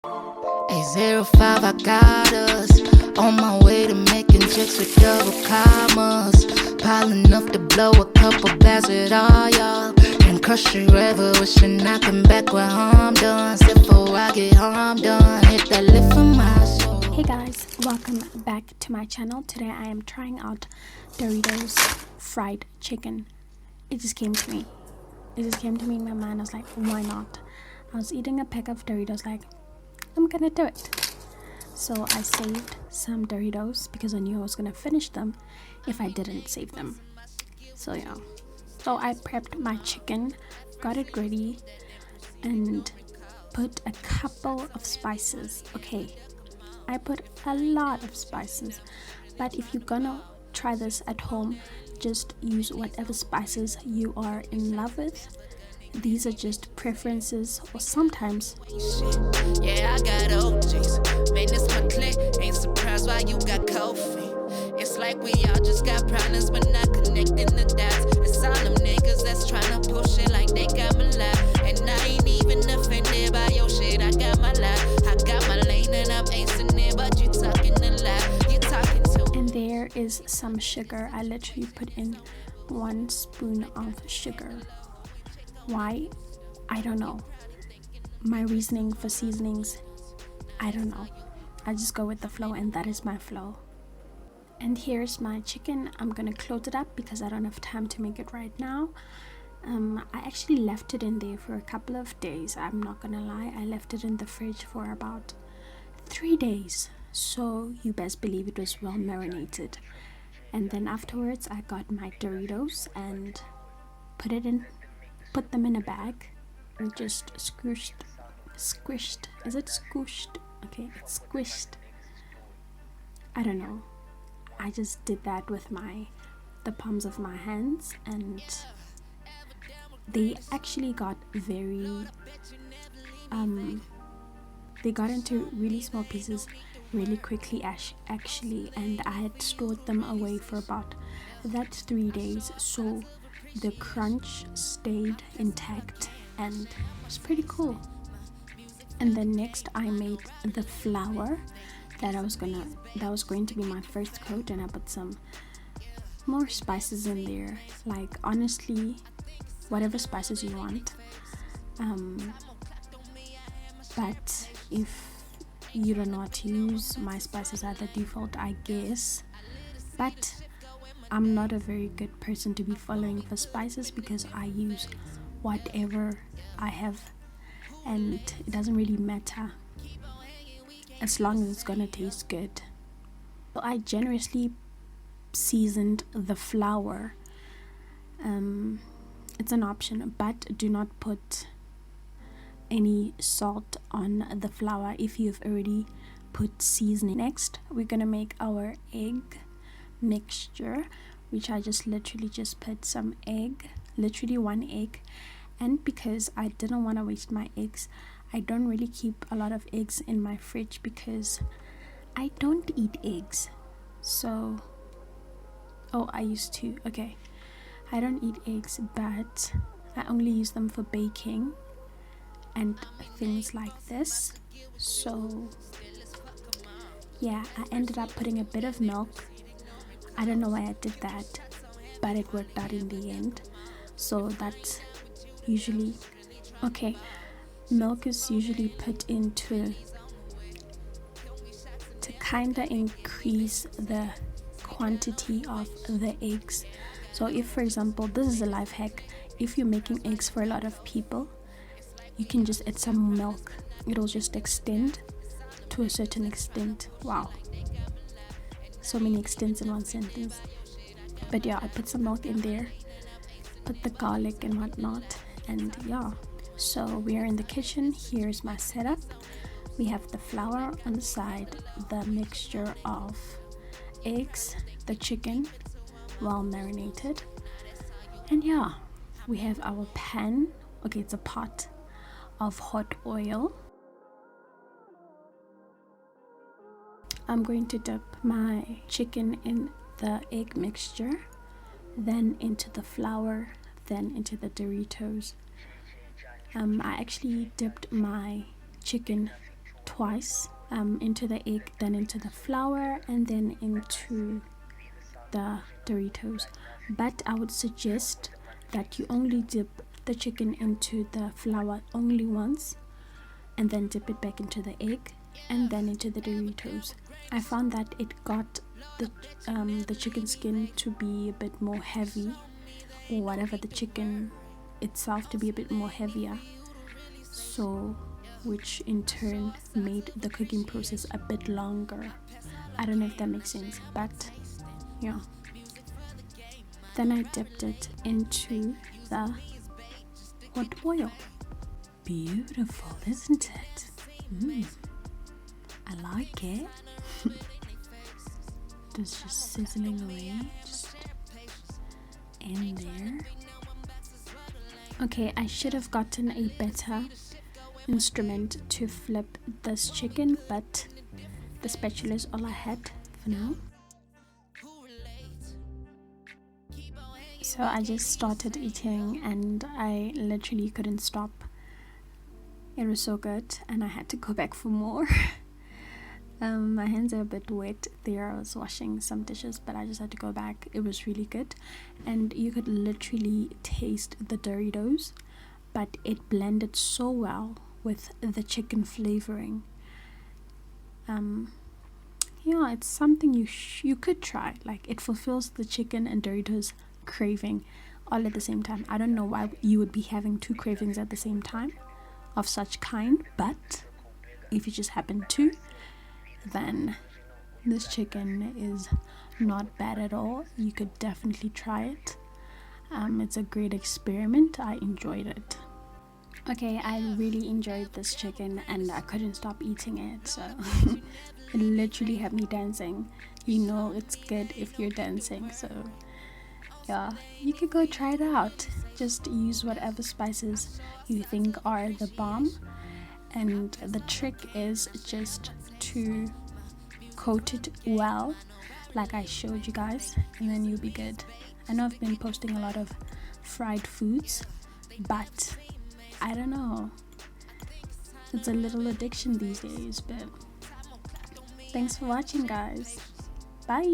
805, I got us on my way to making checks with double commas, piling up to blow a couple bags with all y'all, and crush your river, wishing I can back where I'm done. Step before I get harm done, hit that lift for my soul. Hey guys, welcome back to my channel. Today I am trying out Doritos fried chicken. It just came to me. In my mind. I was like, why not? I was eating a pack of Doritos, like, I'm gonna do it. So I saved some Doritos because I knew I was gonna finish them if I didn't save them. So yeah. So I prepped my chicken, got it ready, and put a couple of spices. Okay, I put a lot of spices, but if you're gonna try this at home, just use whatever spices you are in love with. These are just preferences, or sometimes. Yeah, I got OGs. Man, this my clique. Ain't surprised why you got cold feet. It's like we all just got problems, but not connecting the dots. It's all them niggas that's trying to push it like they got my life. And I ain't even offended by your shit. I got my life. I got my lane and I'm acing it, but you talking a lot. You talking to. And there is some sugar. I literally put in 1 spoon of sugar. Why? I don't know. My reasoning for seasonings, I don't know. I just go with the flow, and that is my flow. And here's my chicken. I'm gonna close it up because I don't have time to make it right now. I actually left it in there for a couple of days. I'm not gonna lie. I left it in the fridge for about 3 days. So you best believe it was well marinated. And then afterwards I got my Doritos and put them in a bag and just squished. Is it squished? Okay, it's squished. I don't know. I just did that with the palms of my hands, and they actually got very they got into really small pieces really quickly actually, and I had stored them away for about that 3 days, so the crunch stayed intact and it was pretty cool. And then next I made the flour that was going to be my first coat, and I put some more spices in there, like honestly whatever spices you want, but if you don't know how to use, my spices are the default, I guess. But I'm not a very good person to be following for spices because I use whatever I have, and it doesn't really matter as long as it's gonna taste good. So I generously seasoned the flour. It's an option, but do not put any salt on the flour if you've already put seasoning. Next we're gonna make our egg mixture, which I literally just put some egg, literally 1 egg. And because I didn't want to waste my eggs, I don't really keep a lot of eggs in my fridge because I don't eat eggs. So I used to. Okay, I don't eat eggs, but I only use them for baking and things like this. So yeah, I ended up putting a bit of milk. I don't know why I did that, but it worked out in the end. So that's usually okay. Milk is usually put into to kind of increase the quantity of the eggs. So if, for example, this is a life hack, if you're making eggs for a lot of people, you can just add some milk. It'll just extend to a certain extent. Wow, so many extents in one sentence. But yeah, I put some milk in there, put the garlic and whatnot, and yeah. So we are in the kitchen. Here's my setup. We have the flour on the side, the mixture of eggs, the chicken well marinated, and yeah, we have our pan. Okay, it's a pot of hot oil. I'm going to dip my chicken in the egg mixture, then into the flour, then into the Doritos. I actually dipped my chicken twice, into the egg, then into the flour, and then into the Doritos. But I would suggest that you only dip the chicken into the flour only once, and then dip it back into the egg, and then into the Doritos. I found that it got the chicken skin to be a bit more heavy, or whatever, the chicken itself to be a bit more heavier, so which in turn made the cooking process a bit longer. I don't know if that makes sense, but yeah. Then I dipped it into the hot oil. Beautiful, isn't it? I like it. It's just sizzling away, just in there. Okay, I should have gotten a better instrument to flip this chicken, but the spatula is all I had for now. So I just started eating and I literally couldn't stop. It was so good and I had to go back for more. My hands are a bit wet there. I was washing some dishes, but I just had to go back. It was really good, and you could literally taste the Doritos, but it blended so well with the chicken flavoring. Yeah, it's something you could try. Like, it fulfills the chicken and Doritos craving all at the same time. I don't know why you would be having two cravings at the same time of such kind, but if you just happen to, then this chicken is not bad at all. You could definitely try it. It's a great experiment. I enjoyed it. Okay, I really enjoyed this chicken and I couldn't stop eating it, so it literally had me dancing. You know it's good if you're dancing, so yeah, you could go try it out. Just use whatever spices you think are the bomb, and the trick is just to coat it well like I showed you guys, and then you'll be good. I know I've been posting a lot of fried foods, but I don't know, it's a little addiction these days. But thanks for watching, guys. Bye.